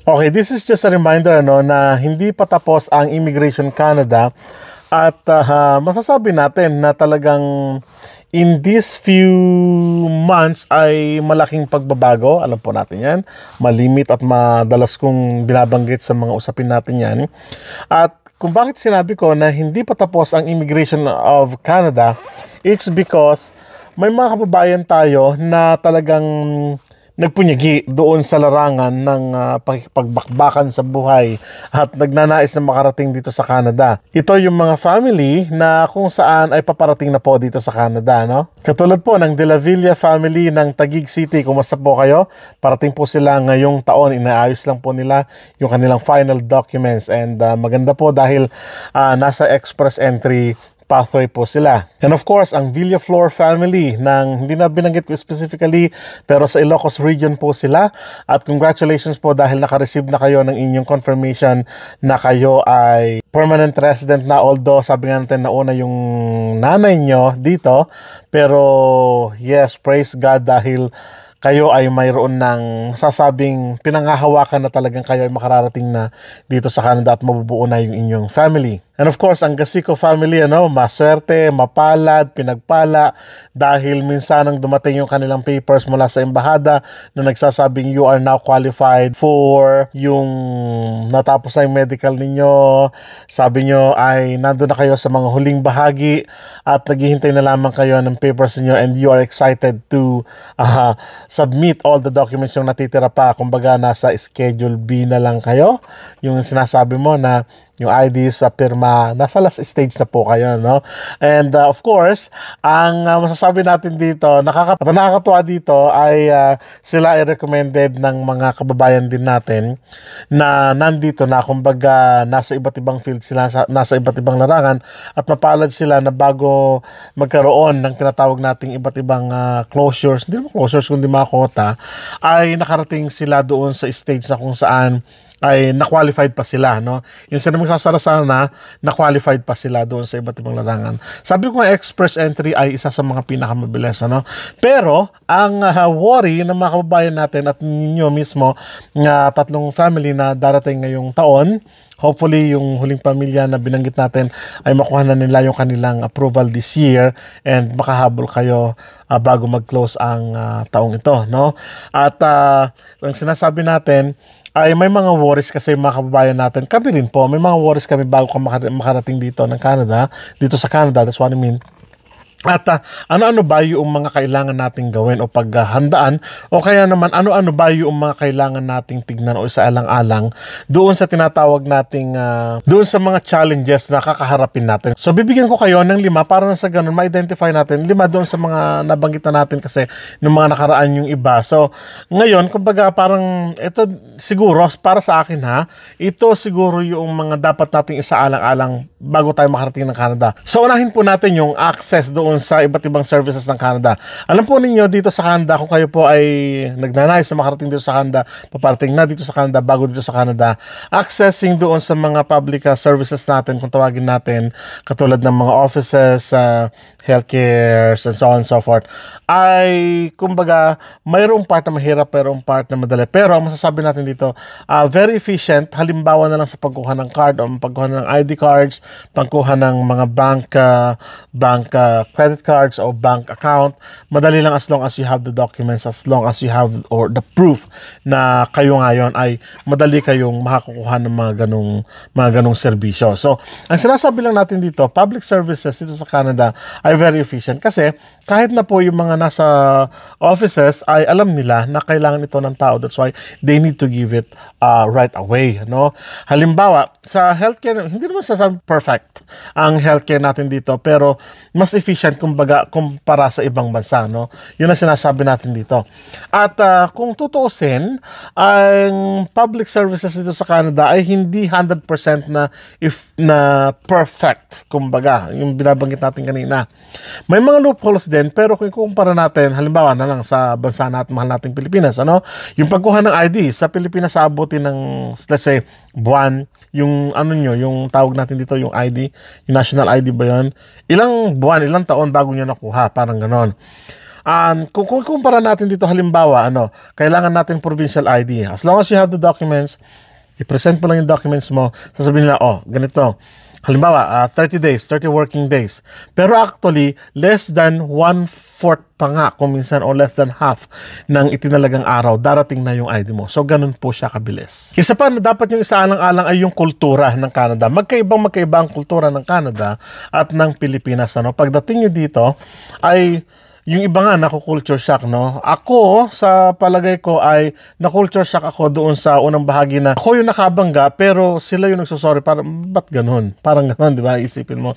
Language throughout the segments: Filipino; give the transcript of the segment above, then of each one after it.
Okay, this is just a reminder na hindi pa tapos ang Immigration Canada at masasabi natin na talagang in these few months ay malaking pagbabago. Alam po natin yan. Malimit at madalas kong binabanggit sa mga usapin natin yan. At kung bakit sinabi ko na hindi pa tapos ang Immigration of Canada, it's because may mga kababayan tayo na talagang nagpunyagi doon sa larangan ng pagbakbakan sa buhay at nagnanais na makarating dito sa Canada. Ito yung mga family na kung saan ay paparating na po dito sa Canada, no? Katulad po ng De La Villa family ng Taguig City. Kumusta po kayo? Parating po sila ngayong taon. Inaayos lang po nila yung kanilang final documents and maganda po dahil nasa express entry pathway po sila. And of course, ang Villaflor family ng hindi na binanggit ko specifically pero sa Ilocos region po sila. At congratulations po dahil naka-receive na kayo ng inyong confirmation na kayo ay permanent resident na, although sabi nga natin nauna yung nanay nyo dito. Pero yes, praise God dahil kayo ay mayroon ng sasabing pinanghahawakan na talagang kayo ay makararating na dito sa Canada at mabubuo na yung inyong family. And of course, ang Gasico family, maswerte, mapalad, pinagpala dahil minsan ang dumating yung kanilang papers mula sa embahada na nagsasabing you are now qualified for yung natapos na yung medical ninyo. Sabi nyo ay nandun na kayo sa mga huling bahagi at naghihintay na lamang kayo ng papers niyo and you are excited to submit all the documents yung natitira pa. Kumbaga, nasa Schedule B na lang kayo. Yung sinasabi mo na yung ID sa pirma, nasa last stage na po kayo, no? And of course, ang masasabi natin dito, nakakatuwa dito ay sila ay recommended ng mga kababayan din natin na nandito na, kumbaga nasa iba't ibang field sila, nasa iba't ibang larangan at mapalad sila na bago magkaroon ng tinatawag nating iba't ibang closures, hindi naman closures kundi mga quota, ay nakarating sila doon sa stage na kung saan ay na-qualified pa sila, no? Yung sa magsasara sana, na-qualified pa sila doon sa iba't ibang larangan. Sabi ko nga, express entry ay isa sa mga pinakamabilis, ano? Pero, ang worry ng mga kababayan natin at ninyo mismo, nga tatlong family na darating ngayong taon, hopefully, yung huling pamilya na binanggit natin ay makuha na nila yung kanilang approval this year and makahabol kayo bago mag-close ang taong ito, no? At ang sinasabi natin ay may mga worries kasi mga kababayan natin. Kami rin po, may mga worries kami bago makarating dito ng Canada, dito sa Canada, that's what I mean. At ano-ano ba yung mga kailangan nating gawin o paghandaan o kaya naman ano-ano ba yung mga kailangan nating tignan o isaalang-alang doon sa tinatawag nating doon sa mga challenges na kakaharapin natin. So bibigyan ko kayo ng 5 para na sa ganun ma-identify natin 5 doon sa mga nabanggit na natin kasi ng mga nakaraan yung iba. So ngayon, kumbaga parang ito siguro para sa akin ito siguro yung mga dapat nating isaalang-alang bago tayo makarating ng Canada. So unahin po natin yung access doon sa iba't ibang services ng Canada. Alam po ninyo dito sa Canada, kung kayo po ay nagnanais na makarating dito sa Canada, paparating na dito sa Canada, bago dito sa Canada, accessing doon sa mga public services natin, kung tawagin natin, katulad ng mga offices, healthcare, and so on and so forth, ay kumbaga mayroong part na mahirap, mayroong part na madali. Pero ang masasabi natin dito, very efficient. Halimbawa na lang sa pagkuha ng card o pagkuha ng ID cards, pagkuha ng mga bank credit cards o bank account. Madali lang as long as you have the documents, as long as you have or the proof na kayo ngayon ay madali kayong makakukuha ng mga ganong serbisyo. So, ang sinasabi lang natin dito, public services dito sa Canada ay very efficient kasi kahit na po yung mga nasa offices ay alam nila na kailangan ito ng tao. That's why they need to give it right away, no? Halimbawa, sa healthcare, hindi naman sasabi perfect ang healthcare natin dito, pero mas efficient kumbaga kumpara sa ibang bansa, no? Yun ang sinasabi natin dito. At kung tutuusin, ang public services dito sa Canada ay hindi 100% na perfect, kumbaga, yung binabanggit natin kanina. May mga loopholes din, pero kung ikukumpara natin, halimbawa na lang sa bansa natin, mahal nating Pilipinas, yung pagkuha ng ID sa Pilipinas sa abutin ng, let's say, buwan, yung yung tawag natin dito, yung ID, yung national ID ba yun? Ilang buwan, ilang taon bago nyo nakuha, parang ganon. Kung kumpara natin dito halimbawa, kailangan natin provincial ID. As long as you have the documents, i-present mo lang yung documents mo, sasabihin nila, ganito. Halimbawa, 30 days, 30 working days. Pero actually, less than 1/4 pa nga, kung minsan, o less than half ng itinalagang araw, darating na yung ID mo. So, ganun po siya kabilis. Isa pa na dapat yung isaalang-alang ay yung kultura ng Canada. Magkaiba ang kultura ng Canada at ng Pilipinas. Pagdating nyo dito, ay yung iba nga naku-culture shock, Ako, sa palagay ko ay na-culture shock ako doon sa unang bahagi na ako yung nakabangga pero sila yung nagsusorry. Ba't ganun? Parang ganun, di ba? Isipin mo.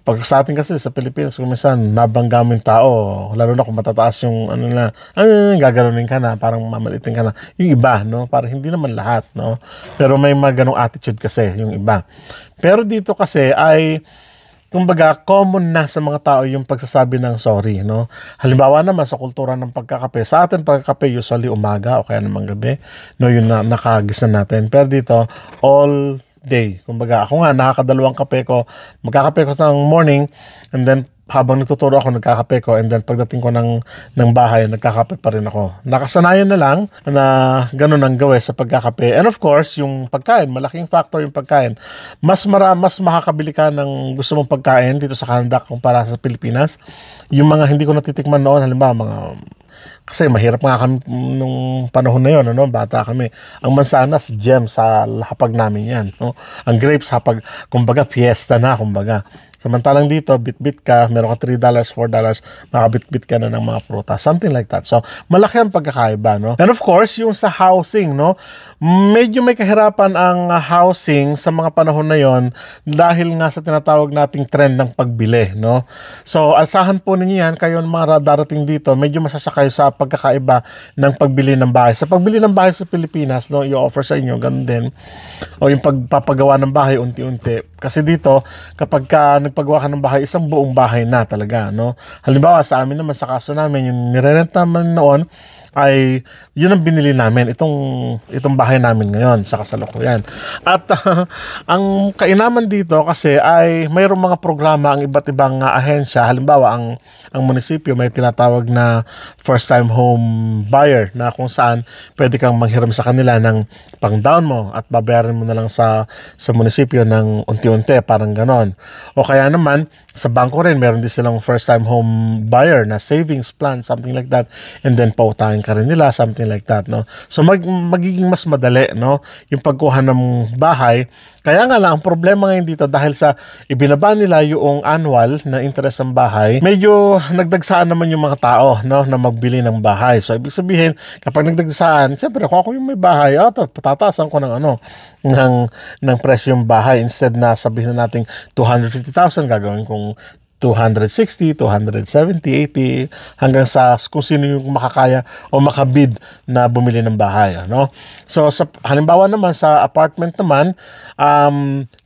Pag sa atin kasi sa Pilipinas, kung minsan nabangga mo yung tao, lalo na kung matataas yung gaganunin ka na, parang mamalitin ka na. Yung iba, Parang hindi naman lahat, Pero may mga ganong attitude kasi, yung iba. Pero dito kasi ay kumbaga, common na sa mga tao yung pagsasabi ng sorry, Halimbawa naman sa kultura ng pagkakape. Sa atin, pagkakape usually umaga o kaya naman gabi, yun na nakagisan natin. Pero dito, all day. Kumbaga, ako nga, nakakadalawang kape ko. Magkakape ko ng morning, and then habang nagtuturo ako, nagkakape ko, and then pagdating ko ng bahay, nagkakape pa rin ako. Nakasanayan na lang na ganun ang gawin sa pagkakape. And of course, yung pagkain, malaking factor yung pagkain. Mas makakabili ka ng gusto mong pagkain dito sa Canada kumpara sa Pilipinas. Yung mga hindi ko natitikman noon, halimbawa, kasi mahirap nga kami nung panahon na yun, bata kami. Ang mansanas, gem sa hapag namin yan. Ang grapes, kumbaga, fiesta na, kumbaga. Samantalang dito, bit-bit ka, meron ka $3, $4, makabit-bit ka na ng mga prutas. Something like that. So, malaki ang pagkakaiba, And of course, yung sa housing, medyo may kahirapan ang housing sa mga panahon na yon dahil nga sa tinatawag nating trend ng pagbili, So, asahan po ninyo yan, kayo mga darating dito, medyo masasakay sa pagkakaiba ng pagbili ng bahay. Sa pagbili ng bahay sa Pilipinas, i-offer sa inyo, ganun din. O yung pagpapagawa ng bahay unti-unti. Kasi dito, kapag nagpagawa ka ng bahay, isang buong bahay na talaga, Halimbawa, sa amin naman, sa kaso namin, yung nire-rent naman noon, ay yun ang binili namin, itong bahay namin ngayon sa kasalukuyan. At ang kainaman dito kasi ay mayroong mga programa ang iba't ibang ahensya. Halimbawa, ang munisipyo may tinatawag na first time home buyer na kung saan pwede kang manghiram sa kanila ng pang-down mo at babayaran mo na lang sa munisipyo ng unti-unti, parang ganon. O kaya naman, sa bangko rin, meron din silang first time home buyer na savings plan, something like that. And then pautangin ka rin nila, something like that, So magiging mas madali, yung pagkuha ng bahay. Kaya nga lang, ang problema ngayon dito dahil sa ibinaba nila yung annual na interest ng bahay, medyo nagdagsaan naman yung mga tao, na magbili ng bahay. So ibig sabihin, kapag nagdagsaan, siyempre ako yung may bahay, patatasan ko ng presyo yung bahay. Instead na sabihin na natin 250,000, gagawin kong 260, 270, 80, hanggang sa kung sino yung makakaya o makabid na bumili ng bahay. So, halimbawa naman sa apartment naman,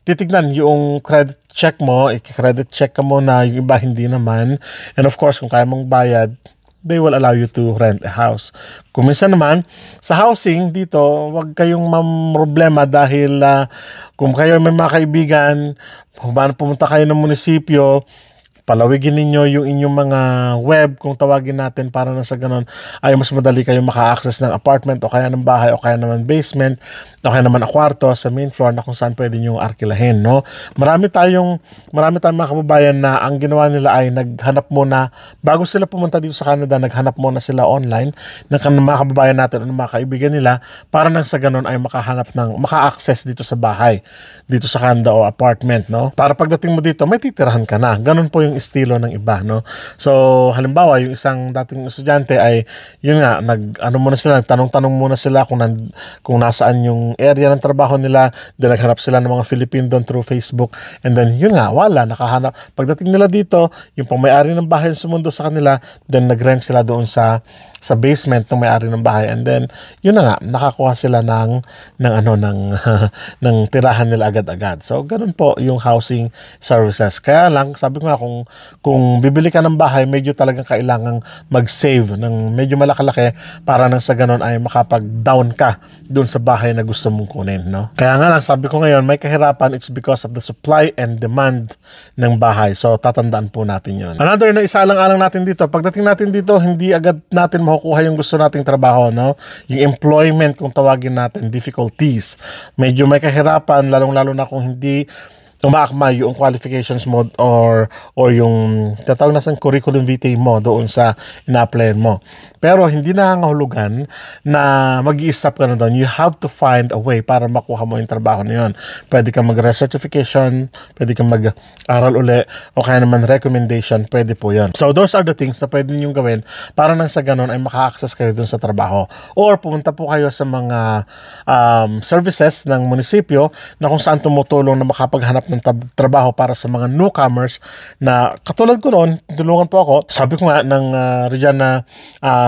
titignan yung credit check mo, i-credit check ka muna, yung iba hindi naman. And of course, kung kaya mong bayad, they will allow you to rent a house. Kung minsan naman, sa housing dito, wag kayong problema dahil kung kayo may mga kaibigan, kung pumunta kayo ng munisipyo, palawigin ninyo yung inyong mga web, kung tawagin natin, para na sa ganun ay mas madali kayong maka-access ng apartment o kaya ng bahay o kaya naman basement o kaya naman kwarto sa main floor na kung saan pwede nyo arkilahin, Marami tayong mga kababayan na ang ginawa nila ay naghanap muna, bago sila pumunta dito sa Canada, naghanap muna sila online ng mga kababayan natin o ng mga kaibigan nila para nang sa ganun ay maka-access dito sa bahay, dito sa Canada o apartment, Para pagdating mo dito, may titirahan ka na. Ganun po yung estilo ng iba, So, halimbawa, yung isang dating estudyante ay, yun nga, nagtanong-tanong muna sila kung nasaan yung area ng trabaho nila, then naghanap sila ng mga Filipino doon through Facebook, and then, yun nga, nakahanap. Pagdating nila dito, yung pang-may-ari ng bahay yung sumundo sa kanila, then nag-rent sila doon sa basement ng may-ari ng bahay, and then, yun na nga, nakakuha sila ng ng tirahan nila agad-agad. So, ganun po yung housing services. Kaya lang, sabi ko nga, kung bibili ka ng bahay, medyo talagang kailangang mag-save ng medyo malaki-laki para nang sa ganun ay makapag-down ka dun sa bahay na gusto gusto mong kunin, no? Kaya nga lang, sabi ko ngayon, may kahirapan, it's because of the supply and demand ng bahay. So, tatandaan po natin yon. Another na isa-alang-alang natin dito, pagdating natin dito, hindi agad natin makukuha yung gusto nating trabaho, no? Yung employment, kung tawagin natin, difficulties. Medyo may kahirapan, lalong-lalo na kung hindi umaakma yung qualifications mo or yung tatawag na sa curriculum vitae mo doon sa ina-applyan mo. Pero hindi nangangahulugan na mag-i-stop ka na doon. You have to find a way para makuha mo yung trabaho na yun. Pwede kang mag-recertification, pwede kang mag-aral uli, o kaya naman recommendation, pwede po yun. So those are the things na pwede ninyong gawin para nang sa ganun ay maka-access kayo doon sa trabaho. Or pumunta po kayo sa mga services ng munisipyo na kung saan tumutulong na makapaghanap ng trabaho para sa mga newcomers na katulad ko noon, tulungan po ako, sabi ko nga ng Regina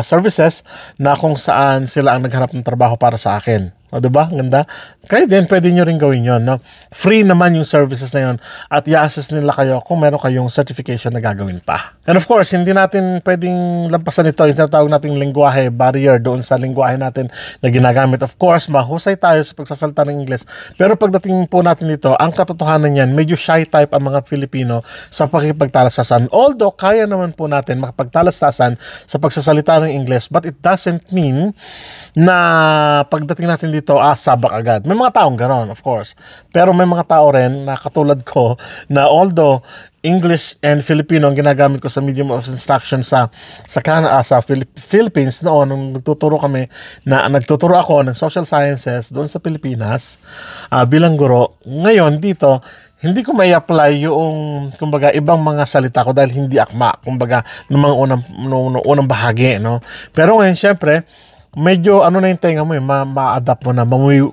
services na kung saan sila ang naghanap ng trabaho para sa akin. O, diba? Ganda. Kaya din, pwede nyo rin gawin yon, no? Free naman yung services na yon at i-assess nila kayo kung meron kayong certification na gagawin pa. And of course, hindi natin pwedeng lampasan ito, yung tinatawag nating lengguwahe, barrier doon sa lengguwahe natin na ginagamit. Of course, mahusay tayo sa pagsasalita ng Ingles. Pero pagdating po natin dito, ang katotohanan yan, medyo shy type ang mga Filipino sa pakipagtalastasan. Although, kaya naman po natin makapagtalastasan sa pagsasalita ng Ingles, but it doesn't mean na pagdating natin dito, sabak agad. May mga taong gano'n, of course. Pero may mga tao rin na katulad ko na although English and Filipino ang ginagamit ko sa medium of instruction sa Philippines noon nung nagtuturo ako ng social sciences doon sa Pilipinas bilang guro. Ngayon dito, hindi ko may apply yung kumbaga ibang mga salita ko dahil hindi akma kumbaga ng mga unang bahagi, no. Pero ngayon syempre medyo ano na yung tenga mo ma-adapt mo na,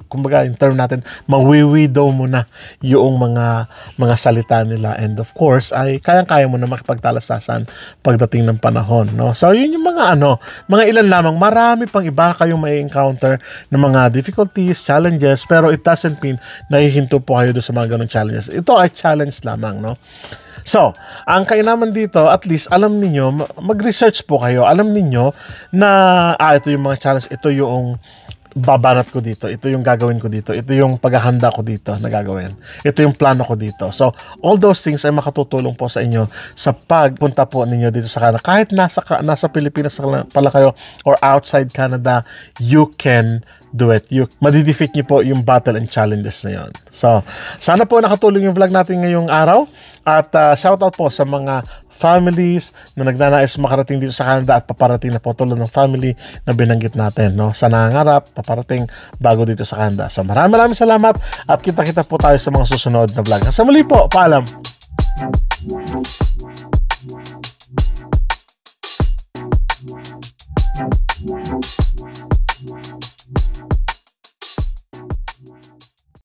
kumbaga in term natin, mawiwidow mo na yung mga salita nila, and of course ay kayang-kaya mo na makipagtalastasan pagdating ng panahon, no? So yun yung mga ilan lamang, marami pang iba kayong may encounter ng mga difficulties, challenges, pero it doesn't mean na hihinto po kayo doon sa mga ganong challenges. Ito ay challenge lamang, no? So, ang kainaman dito, at least alam niyo, mag-research po kayo. Alam niyo na ito yung mga challenge, ito yung babanat ko dito, ito yung gagawin ko dito, ito yung paghahanda ko dito na gagawin, ito yung plano ko dito. So, all those things ay makatutulong po sa inyo sa pagpunta po ninyo dito sa Canada. Kahit nasa Pilipinas pala kayo or outside Canada, you can do it. Madidefeat niyo po yung battle and challenges na yun. So, sana po nakatulong yung vlog natin ngayong araw. At shoutout po sa mga families na nagnanais makarating dito sa Canada at paparating na po tulad ng family na binanggit natin, no? Sa nangangarap, paparating bago dito sa Canada. So maraming salamat at kita-kita po tayo sa mga susunod na vlog. Sa muli po, paalam!